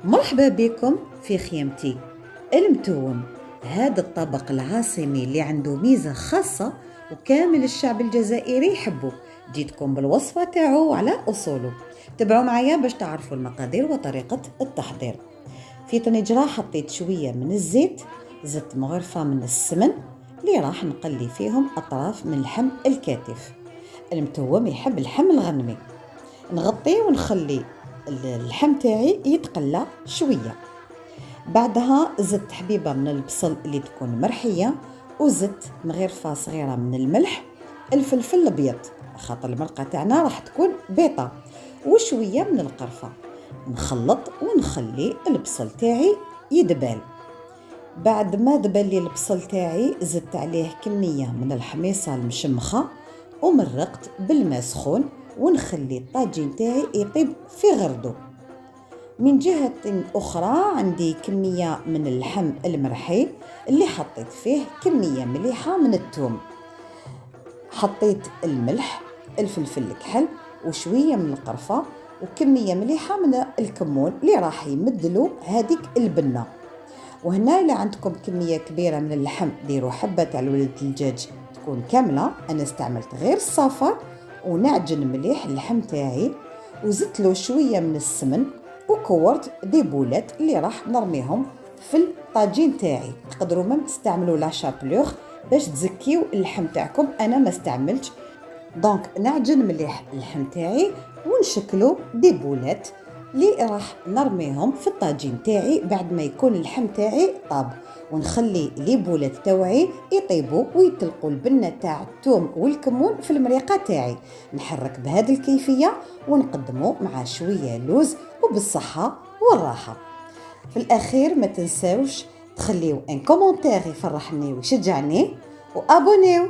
مرحبا بكم في خيمتي. المتوم هذا الطبق العاصمي اللي عنده ميزة خاصة وكامل الشعب الجزائري يحبه. جيتكم بالوصفة تاعو على أصوله. تابعوا معايا باش تعرفوا المقادير وطريقة التحضير. في طنجرة حطيت شوية من الزيت، زدت مغرفة من السمن اللي راح نقلي فيهم أطراف من لحم الكتف. المتوم يحب اللحم الغنمي. نغطيه ونخلي اللحم تاعي يتقلى شويه. بعدها زدت حبيبه من البصل اللي تكون مرحيه، وزدت مغرفه صغيره من الملح، الفلفل الابيض خاطر المرقه تاعنا راح تكون بيضه، وشويه من القرفه. نخلط ونخلي البصل تاعي يدبل. بعد ما دبل لي البصل تاعي زدت عليه كميه من الحميصه المشمخه ومرقت بالماء سخون، ونخلي الطاجين تاعي يطيب في غردو. من جهة أخرى عندي كمية من اللحم المرحي اللي حطيت فيه كمية مليحة من الثوم، حطيت الملح، الفلفل الكحل، وشوية من القرفة، وكمية مليحة من الكمون اللي راح يمدلو هذيك البنة. وهنا إلا عندكم كمية كبيرة من اللحم ديروا حبة تاع ولد الدجاج تكون كاملة، أنا استعملت غير الصفر. ونعجن مليح اللحم تاعي وزدت له شوية من السمن، وكورت دي بولات اللي راح نرميهم في الطاجين تاعي. تقدروا ما تستعملوا لا شابلوغ باش تزكيو اللحم تاعكم، انا ما استعملتش. دونك نعجن مليح اللحم تاعي ونشكلو دي بولات اللي راح نرميهم في الطاجين تاعي بعد ما يكون اللحم تاعي طاب، ونخلي لي بولات تاوعي يطيبوا ويتلقوا البنه تاع الثوم والكمون في المريقه تاعي. نحرك بهذه الكيفيه ونقدمه مع شويه لوز وبالصحه والراحه. في الاخير ما تنساوش تخليو ان كومونتير يفرحني ويشجعني، وابونيو.